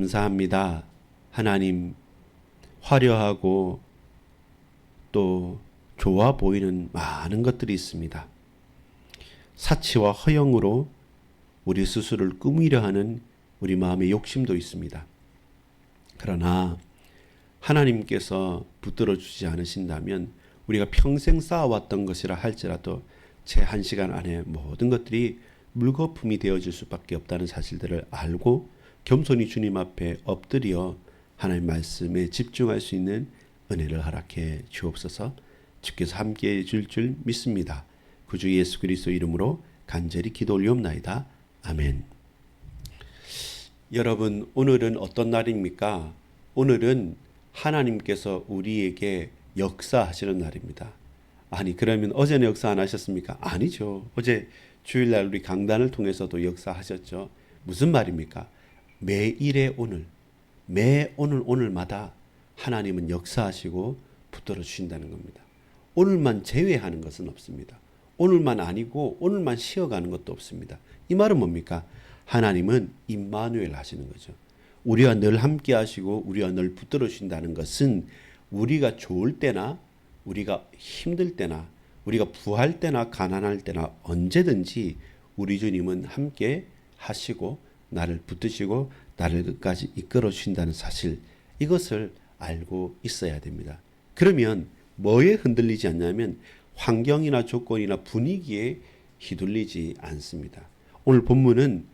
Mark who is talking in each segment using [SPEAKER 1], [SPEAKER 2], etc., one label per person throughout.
[SPEAKER 1] 감사합니다. 하나님, 화려하고 또 좋아 보이는 많은 것들이 있습니다. 사치와 허영으로 우리 스스로를 꾸미려 하는 우리 마음의 욕심도 있습니다. 그러나 하나님께서 붙들어 주지 않으신다면 우리가 평생 쌓아왔던 것이라 할지라도 채 한 시간 안에 모든 것들이 물거품이 되어질 수밖에 없다는 사실들을 알고 겸손히 주님 앞에 엎드려 하나님 말씀에 집중할 수 있는 은혜를 허락해 주옵소서. 주께서 함께해 줄 줄 믿습니다. 구주 예수 그리스도 이름으로 간절히 기도 올리옵나이다. 아멘. 여러분, 오늘은 어떤 날입니까? 오늘은 하나님께서 우리에게 역사하시는 날입니다. 아니, 그러면 어제는 역사 안 하셨습니까? 아니죠. 어제 주일날 우리 강단을 통해서도 역사하셨죠. 무슨 말입니까? 매일의 오늘, 매 오늘마다 하나님은 역사하시고 붙들어 주신다는 겁니다. 오늘만 제외하는 것은 없습니다. 오늘만 아니고 오늘만 쉬어가는 것도 없습니다. 이 말은 뭡니까? 하나님은 임마누엘 하시는 거죠. 우리와 늘 함께 하시고 우리와 늘 붙들어 주신다는 것은 우리가 좋을 때나 우리가 힘들 때나 우리가 부할 때나 가난할 때나 언제든지 우리 주님은 함께 하시고 나를 붙드시고 나를 끝까지 이끌어 주신다는 사실, 이것을 알고 있어야 됩니다. 그러면 뭐에 흔들리지 않냐면 환경이나 조건이나 분위기에 휘둘리지 않습니다. 오늘 본문은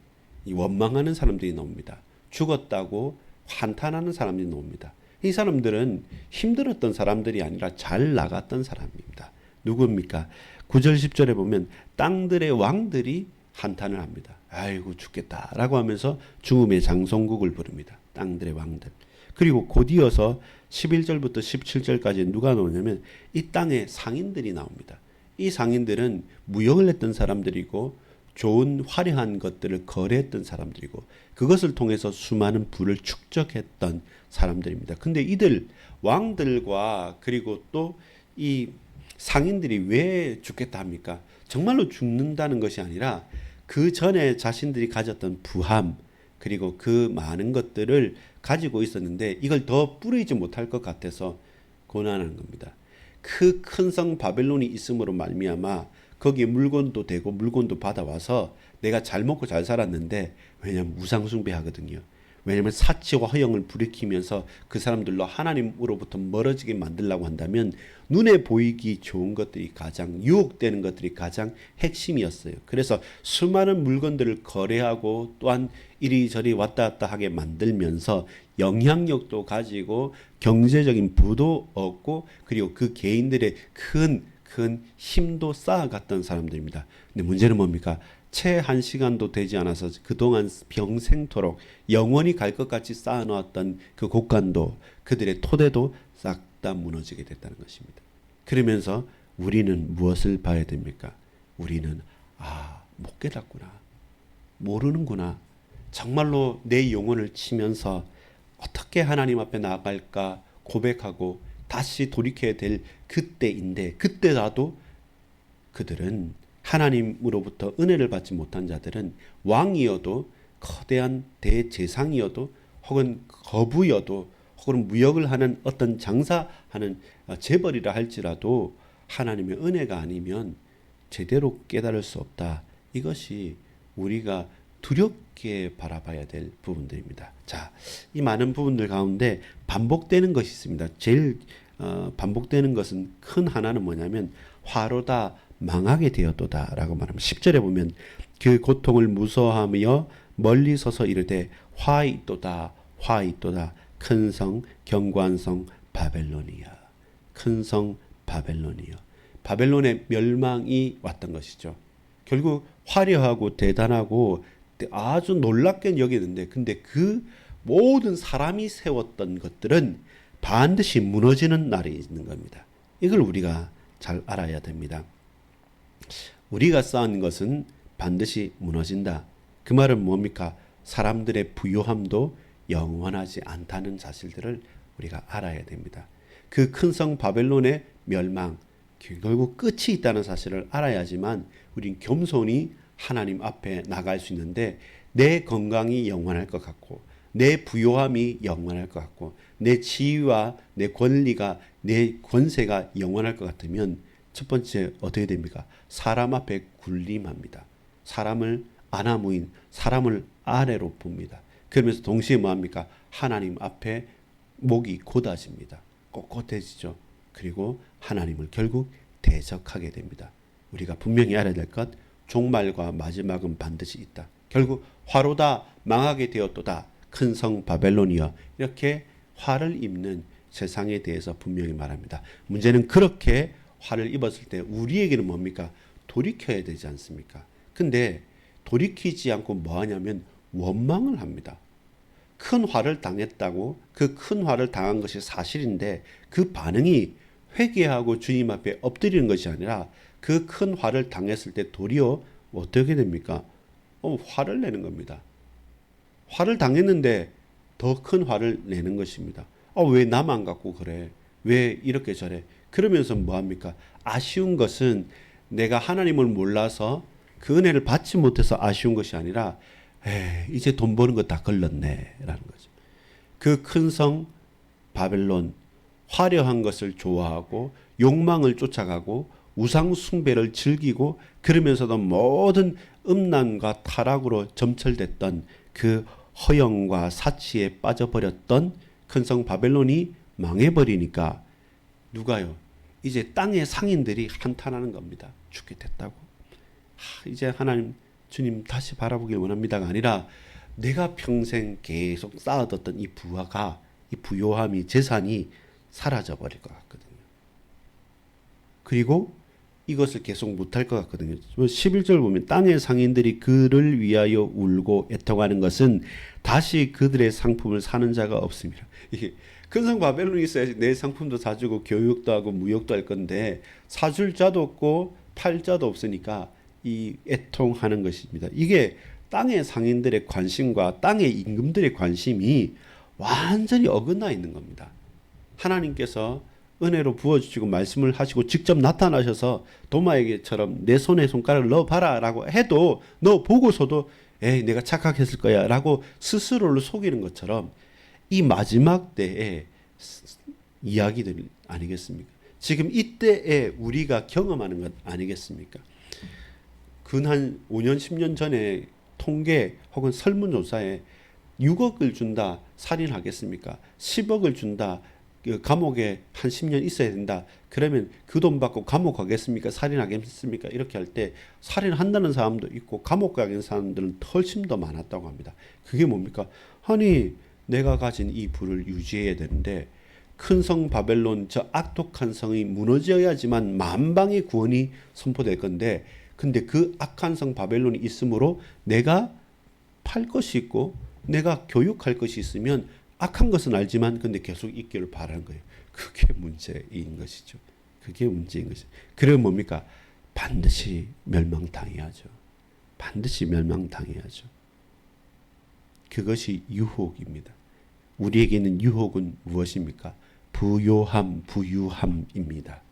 [SPEAKER 1] 이 원망하는 사람들이 나옵니다. 죽었다고 한탄하는 사람들이 나옵니다. 이 사람들은 힘들었던 사람들이 아니라 잘 나갔던 사람입니다. 누구입니까? 9절 10절에 보면 땅들의 왕들이 한탄을 합니다. 아이고 죽겠다라고 하면서 죽음의 장송국을 부릅니다. 땅들의 왕들. 그리고 곧이어서 11절부터 17절까지 누가 나오냐면 이 땅의 상인들이 나옵니다. 이 상인들은 무역을 했던 사람들이고 좋은 화려한 것들을 거래했던 사람들이고 그것을 통해서 수많은 부를 축적했던 사람들입니다. 근데 이들 왕들과 그리고 또 이 상인들이 왜 죽겠다 합니까? 정말로 죽는다는 것이 아니라 그 전에 자신들이 가졌던 부함 그리고 그 많은 것들을 가지고 있었는데 이걸 더 뿌리지 못할 것 같아서 고난하는 겁니다. 그 큰 성 바벨론이 있음으로 말미암아 거기에 물건도 되고 물건도 받아와서 내가 잘 먹고 잘 살았는데, 왜냐하면 우상숭배하거든요. 왜냐하면 사치와 허영을 부리키면서 그 사람들로 하나님으로부터 멀어지게 만들려고 한다면 눈에 보이기 좋은 것들이 가장 유혹되는 것들이 가장 핵심이었어요. 그래서 수많은 물건들을 거래하고 또한 이리저리 왔다 갔다 하게 만들면서 영향력도 가지고 경제적인 부도 얻고 그리고 그 개인들의 큰 힘도 쌓아갔던 사람들입니다. 근데 문제는 뭡니까? 채 한 시간도 되지 않아서 그동안 평생토록 영원히 갈 것 같이 쌓아놓았던 그 곳간도 그들의 토대도 싹 다 무너지게 됐다는 것입니다. 그러면서 우리는 무엇을 봐야 됩니까? 우리는 못 깨닫구나. 모르는구나. 정말로 내 영혼을 치면서 어떻게 하나님 앞에 나아갈까 고백하고 다시 돌이켜야 될 그때인데, 그때라도 그들은 하나님으로부터 은혜를 받지 못한 자들은 왕이어도 거대한 대제상이어도 혹은 거부여도 혹은 무역을 하는 어떤 장사하는 재벌이라 할지라도 하나님의 은혜가 아니면 제대로 깨달을 수 없다. 이것이 우리가 두렵게 바라봐야 될 부분들입니다. 자, 이 많은 부분들 가운데 반복되는 것이 있습니다. 제일 반복되는 것은 큰 하나는 뭐냐면 화로다 망하게 되었도다 라고 말하면 10절에 보면 그 고통을 무서워하며 멀리 서서 이르되 화있도다 화있도다 큰 성 견고한 성 바벨론이야. 큰 성 바벨론이요. 바벨론의 멸망이 왔던 것이죠. 결국 화려하고 대단하고 아주 놀랍게 여기는데, 근데 그 모든 사람이 세웠던 것들은 반드시 무너지는 날이 있는 겁니다. 이걸 우리가 잘 알아야 됩니다. 우리가 쌓은 것은 반드시 무너진다. 그 말은 뭡니까? 사람들의 부요함도 영원하지 않다는 사실들을 우리가 알아야 됩니다. 그 큰 성 바벨론의 멸망, 결국 끝이 있다는 사실을 알아야지만 우린 겸손히 하나님 앞에 나갈 수 있는데, 내 건강이 영원할 것 같고 내 부요함이 영원할 것 같고 내 지위와 내 권리가 내 권세가 영원할 것 같으면 첫 번째 어떻게 됩니까? 사람 앞에 군림합니다. 사람을 아나무인, 사람을 아래로 봅니다. 그러면서 동시에 뭐합니까? 하나님 앞에 목이 곧아집니다. 꼿꼿해지죠. 그리고 하나님을 결국 대적하게 됩니다. 우리가 분명히 알아야 될 것, 종말과 마지막은 반드시 있다. 결국 화로다 망하게 되었도다 큰 성 바벨론이여, 이렇게 화를 입는 세상에 대해서 분명히 말합니다. 문제는 그렇게 화를 입었을 때 우리에게는 뭡니까? 돌이켜야 되지 않습니까? 근데 돌이키지 않고 뭐 하냐면 원망을 합니다. 큰 화를 당했다고, 그 큰 화를 당한 것이 사실인데 그 반응이 회개하고 주님 앞에 엎드리는 것이 아니라 그 큰 화를 당했을 때 도리어 어떻게 됩니까? 화를 내는 겁니다. 화를 당했는데 더 큰 화를 내는 것입니다. 왜 나만 갖고 그래? 왜 이렇게 저래? 그러면서 뭐합니까? 아쉬운 것은 내가 하나님을 몰라서 그 은혜를 받지 못해서 아쉬운 것이 아니라 이제 돈 버는 거 다 걸렸네 라는 거죠. 그 큰 성 바벨론, 화려한 것을 좋아하고 욕망을 쫓아가고 우상 숭배를 즐기고 그러면서도 모든 음란과 타락으로 점철됐던 그 허영과 사치에 빠져버렸던 큰 성 바벨론이 망해버리니까 누가요? 이제 땅의 상인들이 한탄하는 겁니다. 죽게 됐다고. 이제 하나님, 주님 다시 바라보길 원합니다가 아니라 내가 평생 계속 쌓아뒀던 이 부하가, 이 부요함이, 재산이 사라져버릴 것 같거든요. 그리고 이것을 계속 못할 것 같거든요. 11절 보면 땅의 상인들이 그를 위하여 울고 애통하는 것은 다시 그들의 상품을 사는 자가 없습니다. 이게 큰성 바벨론이 있어야지 내 상품도 사주고 교육도 하고 무역도 할 건데 사줄 자도 없고 팔 자도 없으니까 이 애통하는 것입니다. 이게 땅의 상인들의 관심과 땅의 임금들의 관심이 완전히 어긋나 있는 겁니다. 하나님께서 은혜로 부어주시고 말씀을 하시고 직접 나타나셔서 도마에게처럼 내 손에 손가락을 넣어봐라 라고 해도 너 보고서도 내가 착각했을 거야 라고 스스로를 속이는 것처럼 이 마지막 때의 이야기들 아니겠습니까? 지금 이때에 우리가 경험하는 것 아니겠습니까? 근 5년 10년 전에 통계 혹은 설문조사에 6억을 준다 살인하겠습니까? 10억을 준다 감옥에 한 10년 있어야 된다. 그러면 그 돈 받고 감옥 가겠습니까? 살인하겠습니까? 이렇게 할 때 살인한다는 사람도 있고 감옥 가는 사람들은 훨씬 더 많았다고 합니다. 그게 뭡니까? 아니 내가 가진 이 부를 유지해야 되는데 큰 성 바벨론 저 악독한 성이 무너져야지만 만방의 구원이 선포될 건데 근데 그 악한 성 바벨론이 있으므로 내가 팔 것이 있고 내가 교육할 것이 있으면 악한 것은 알지만 근데 계속 있기를 바라는 거예요. 그게 문제인 것이죠. 그게 문제인 것이죠. 그러면 뭡니까? 반드시 멸망당해야죠. 반드시 멸망당해야죠. 그것이 유혹입니다. 우리에게 있는 유혹은 무엇입니까? 부요함, 부유함입니다.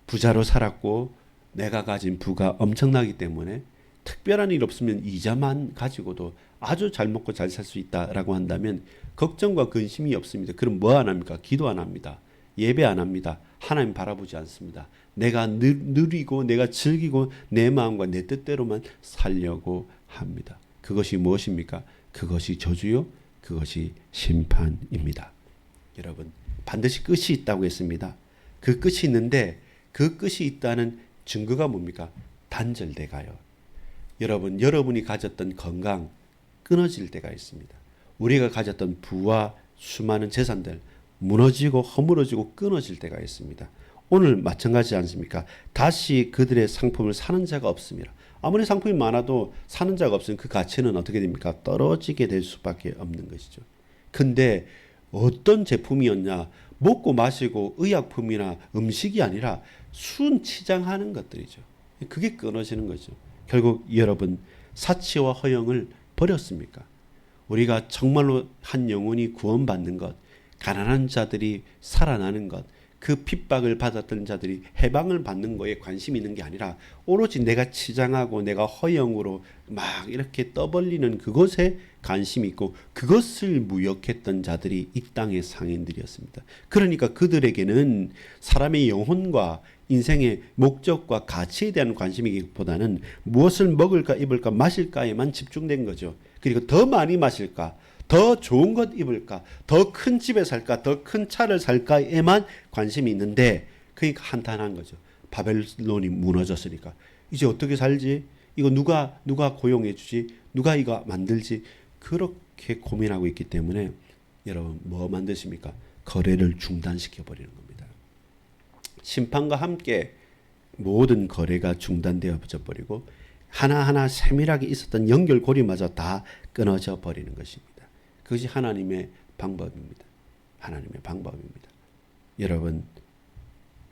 [SPEAKER 1] 부자로 살았고 내가 가진 부가 엄청나기 때문에 특별한 일 없으면 이자만 가지고도 아주 잘 먹고 잘 살 수 있다라고 한다면 걱정과 근심이 없습니다. 그럼 뭐 안 합니까? 기도 안 합니다. 예배 안 합니다. 하나님 바라보지 않습니다. 내가 누리고 내가 즐기고 내 마음과 내 뜻대로만 살려고 합니다. 그것이 무엇입니까? 그것이 저주요. 그것이 심판입니다. 여러분 반드시 끝이 있다고 했습니다. 그 끝이 있는데 그 끝이 있다는 증거가 뭡니까? 단절돼 가요. 여러분이 가졌던 건강 끊어질 때가 있습니다. 우리가 가졌던 부와 수많은 재산들 무너지고 허물어지고 끊어질 때가 있습니다. 오늘 마찬가지지 않습니까? 다시 그들의 상품을 사는 자가 없습니다. 아무리 상품이 많아도 사는 자가 없으면 그 가치는 어떻게 됩니까? 떨어지게 될 수밖에 없는 것이죠. 근데 어떤 제품이었냐? 먹고 마시고 의약품이나 음식이 아니라 순치장하는 것들이죠. 그게 끊어지는 거죠. 결국 여러분 사치와 허영을 버렸습니까? 우리가 정말로 한 영혼이 구원받는 것, 가난한 자들이 살아나는 것, 그 핍박을 받았던 자들이 해방을 받는 거에 관심이 있는 게 아니라 오로지 내가 치장하고 내가 허영으로 막 이렇게 떠벌리는 그것에 관심이 있고 그것을 무역했던 자들이 이 땅의 상인들이었습니다. 그러니까 그들에게는 사람의 영혼과 인생의 목적과 가치에 대한 관심이기보다는 무엇을 먹을까 입을까 마실까에만 집중된 거죠. 그리고 더 많이 마실까, 더 좋은 것 입을까, 더 큰 집에 살까, 더 큰 차를 살까에만 관심이 있는데, 그러니까 한탄한 거죠. 바벨론이 무너졌으니까 이제 어떻게 살지? 이거 누가 고용해 주지? 누가 이거 만들지? 그렇게 고민하고 있기 때문에 여러분 뭐 만드십니까? 거래를 중단시켜 버리는 겁니다. 심판과 함께 모든 거래가 중단되어 버리고 하나하나 세밀하게 있었던 연결고리마저 다 끊어져 버리는 것입니다. 그것이 하나님의 방법입니다. 하나님의 방법입니다. 여러분,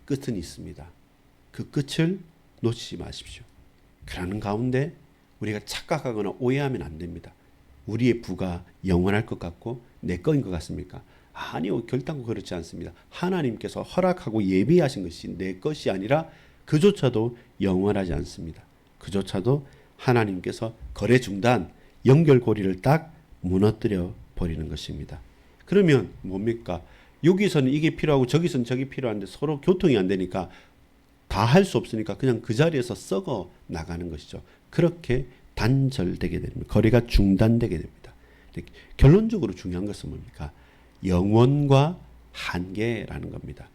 [SPEAKER 1] 끝은 있습니다. 그 끝을 놓치지 마십시오. 그러는 가운데 우리가 착각하거나 오해하면 안 됩니다. 우리의 부가 영원할 것 같고 내 거인 것 같습니까? 아니요, 결단코 그렇지 않습니다. 하나님께서 허락하고 예비하신 것이 내 것이 아니라 그조차도 영원하지 않습니다. 그조차도 하나님께서 거래 중단, 연결고리를 딱 무너뜨려 버리는 것입니다. 그러면 뭡니까? 여기서는 이게 필요하고 저기서는 저게 필요한데 서로 교통이 안 되니까 다 할 수 없으니까 그냥 그 자리에서 썩어 나가는 것이죠. 그렇게 단절되게 됩니다. 거래가 중단되게 됩니다. 결론적으로 중요한 것은 뭡니까? 영원과 한계라는 겁니다.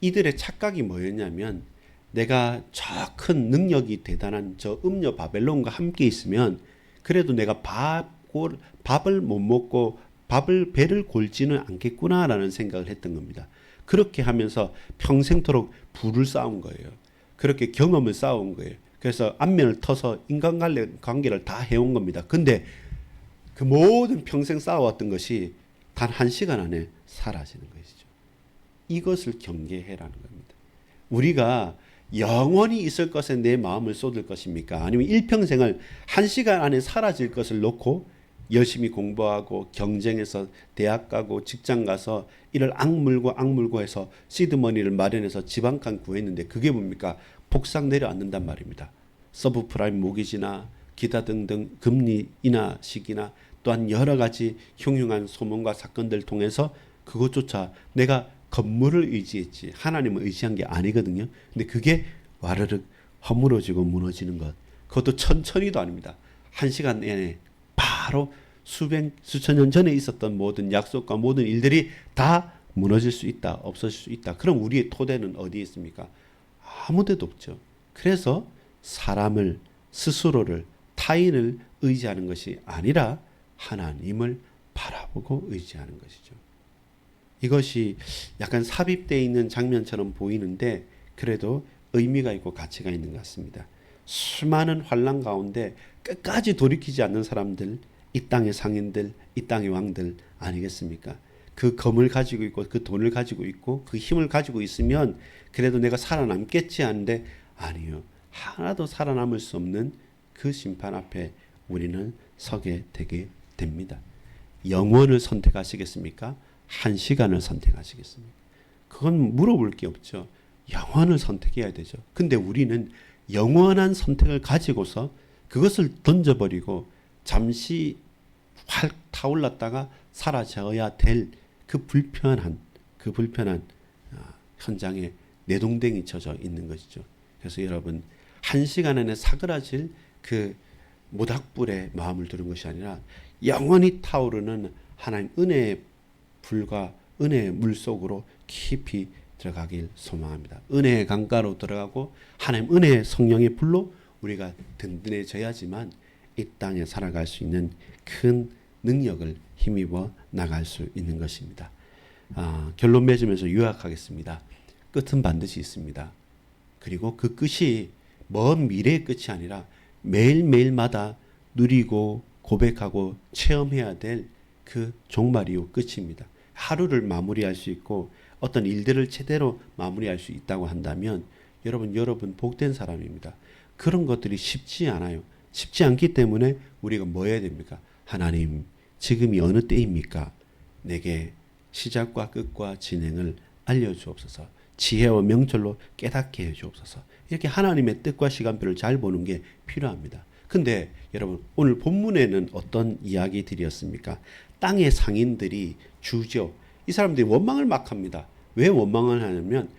[SPEAKER 1] 이들의 착각이 뭐였냐면 내가 저 큰 능력이 대단한 저 음녀 바벨론과 함께 있으면 그래도 내가 밥을 못 먹고 배를 골지는 않겠구나라는 생각을 했던 겁니다. 그렇게 하면서 평생토록 부를 쌓은 거예요. 그렇게 경험을 쌓은 거예요. 그래서 안면을 터서 인간관계를 다 해온 겁니다. 근데 그 모든 평생 쌓아왔던 것이 단 1시간 안에 사라지는 것이죠. 이것을 경계해라는 겁니다. 우리가 영원히 있을 것에 내 마음을 쏟을 것입니까? 아니면 일평생을 1시간 안에 사라질 것을 놓고 열심히 공부하고 경쟁해서 대학 가고 직장 가서 이를 악물고 해서 시드머니를 마련해서 집 한 칸 구했는데 그게 뭡니까? 폭삭 내려앉는단 말입니다. 서브프라임 모기지나 기타 등등 금리 인하 시기나 또한 여러 가지 흉흉한 소문과 사건들 통해서 그것조차 내가 건물을 의지했지 하나님을 의지한 게 아니거든요. 근데 그게 와르륵 허물어지고 무너지는 것. 그것도 천천히도 아닙니다. 1시간 내내 바로 수천 년 전에 있었던 모든 약속과 모든 일들이 다 무너질 수 있다. 없어질 수 있다. 그럼 우리의 토대는 어디에 있습니까? 아무 데도 없죠. 그래서 사람을 스스로를 타인을 의지하는 것이 아니라 하나님을 바라보고 의지하는 것이죠. 이것이 약간 삽입되어 있는 장면처럼 보이는데 그래도 의미가 있고 가치가 있는 것 같습니다. 수많은 환난 가운데 끝까지 돌이키지 않는 사람들, 이 땅의 상인들, 이 땅의 왕들 아니겠습니까? 그 검을 가지고 있고 그 돈을 가지고 있고 그 힘을 가지고 있으면 그래도 내가 살아남겠지 하는데 아니요. 하나도 살아남을 수 없는 그 심판 앞에 우리는 서게 되게 됩니다. 영원을 선택하시겠습니까? 1시간을 선택하시겠습니까? 그건 물어볼 게 없죠. 영원을 선택해야 되죠. 근데 우리는 영원한 선택을 가지고서 그것을 던져버리고 잠시 활 타올랐다가 사라져야 될 그 불편한 현장에 내동댕이 쳐져 있는 것이죠. 그래서 여러분 1시간 안에 사그라질 그 모닥불에 마음을 두는 것이 아니라 영원히 타오르는 하나님 은혜의 불과 은혜의 물 속으로 깊이 들어가길 소망합니다. 은혜의 강가로 들어가고 하나님 은혜의 성령의 불로 우리가 든든해져야지만 이 땅에 살아갈 수 있는 큰 능력을 힘입어 나갈 수 있는 것입니다. 결론 맺으면서 요약하겠습니다. 끝은 반드시 있습니다. 그리고 그 끝이 먼 미래의 끝이 아니라 매일매일마다 누리고 고백하고 체험해야 될 그 종말 이후 끝입니다. 하루를 마무리할 수 있고 어떤 일들을 제대로 마무리할 수 있다고 한다면 여러분 복된 사람입니다. 그런 것들이 쉽지 않아요. 쉽지 않기 때문에 우리가 뭐 해야 됩니까? 하나님, 지금이 어느 때입니까? 내게 시작과 끝과 진행을 알려주옵소서. 지혜와 명철로 깨닫게 해주옵소서. 이렇게 하나님의 뜻과 시간표를 잘 보는 게 필요합니다. 근데 여러분 오늘 본문에는 어떤 이야기들이었습니까? 땅의 상인들이 주죠. 이 사람들이 원망을 막 합니다. 왜 원망을 하냐면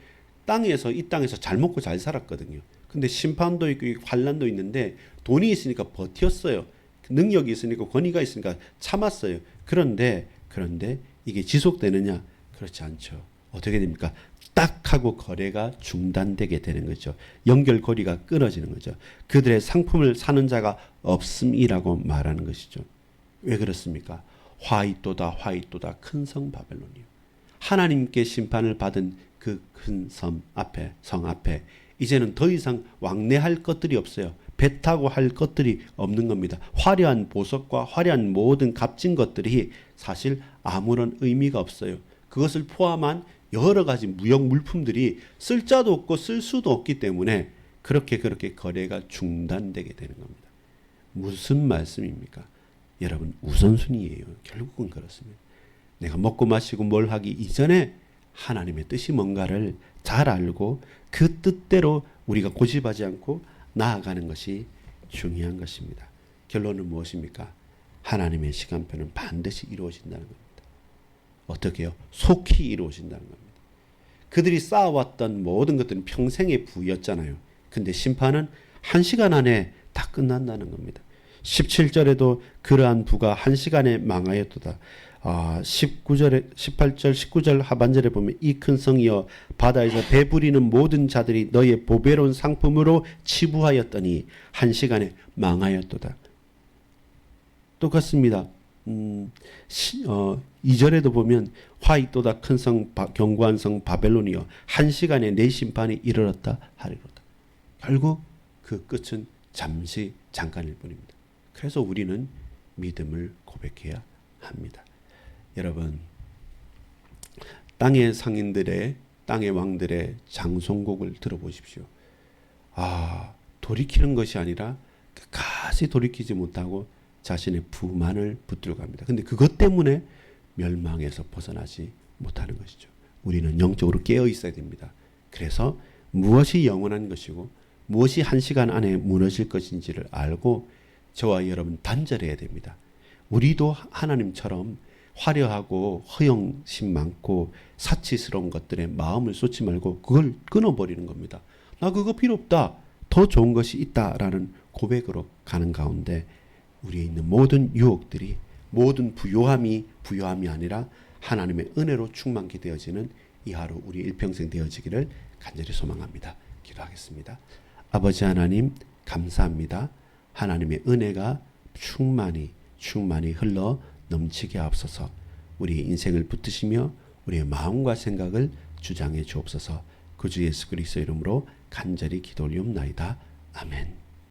[SPEAKER 1] 이 땅에서 잘 먹고 잘 살았거든요. 근데 심판도 있고 환난도 있는데 돈이 있으니까 버텼어요. 능력이 있으니까 권위가 있으니까 참았어요. 그런데 이게 지속되느냐? 그렇지 않죠. 어떻게 됩니까? 딱 하고 거래가 중단되게 되는 거죠. 연결고리가 끊어지는 거죠. 그들의 상품을 사는 자가 없음이라고 말하는 것이죠. 왜 그렇습니까? 화이또다 큰 성 바벨론이요. 하나님께 심판을 받은 그 큰 성 앞에 이제는 더 이상 왕래할 것들이 없어요. 배 타고 할 것들이 없는 겁니다. 화려한 보석과 화려한 모든 값진 것들이 사실 아무런 의미가 없어요. 그것을 포함한 여러 가지 무역 물품들이 쓸 자도 없고 쓸 수도 없기 때문에 그렇게 거래가 중단되게 되는 겁니다. 무슨 말씀입니까? 여러분 우선순위예요. 결국은 그렇습니다. 내가 먹고 마시고 뭘 하기 이전에 하나님의 뜻이 뭔가를 잘 알고 그 뜻대로 우리가 고집하지 않고 나아가는 것이 중요한 것입니다. 결론은 무엇입니까? 하나님의 시간표는 반드시 이루어진다는 겁니다. 어떻게요? 속히 이루어진다는 겁니다. 그들이 쌓아왔던 모든 것들은 평생의 부였잖아요. 근데 심판은 1시간 안에 다 끝난다는 겁니다. 17절에도 그러한 부가 1시간에 망하였도다. 18절 19절 하반절에 보면 이 큰 성이여 바다에서 배부리는 모든 자들이 너의 보배로운 상품으로 치부하였더니 1시간에 망하였도다. 똑같습니다. 2절에도 보면 화이또다 큰 성 견고한 성 바벨론이여 1시간에 내 심판이 이르렀다 하리로다. 결국 그 끝은 잠깐일 뿐입니다. 그래서 우리는 믿음을 고백해야 합니다. 여러분 땅의 상인들의 땅의 왕들의 장송곡을 들어보십시오. 돌이키는 것이 아니라 끝까지 돌이키지 못하고 자신의 부만을 붙들고 갑니다. 근데 그것 때문에 멸망에서 벗어나지 못하는 것이죠. 우리는 영적으로 깨어 있어야 됩니다. 그래서 무엇이 영원한 것이고 무엇이 1시간 안에 무너질 것인지를 알고 저와 여러분 단절해야 됩니다. 우리도 하나님처럼 화려하고 허영심 많고 사치스러운 것들에 마음을 쏟지 말고 그걸 끊어버리는 겁니다. 나 그거 필요 없다. 더 좋은 것이 있다라는 고백으로 가는 가운데 우리에 있는 모든 유혹들이 모든 부요함이 아니라 하나님의 은혜로 충만케 되어지는 이 하루 우리 일평생 되어지기를 간절히 소망합니다. 기도하겠습니다. 아버지 하나님 감사합니다. 하나님의 은혜가 충만히 흘러 넘치게 하옵소서. 우리의 인생을 붙드시며 우리의 마음과 생각을 주장해 주옵소서. 그 주 예수 그리스도 이름으로 간절히 기도 올리옵나이다. 아멘.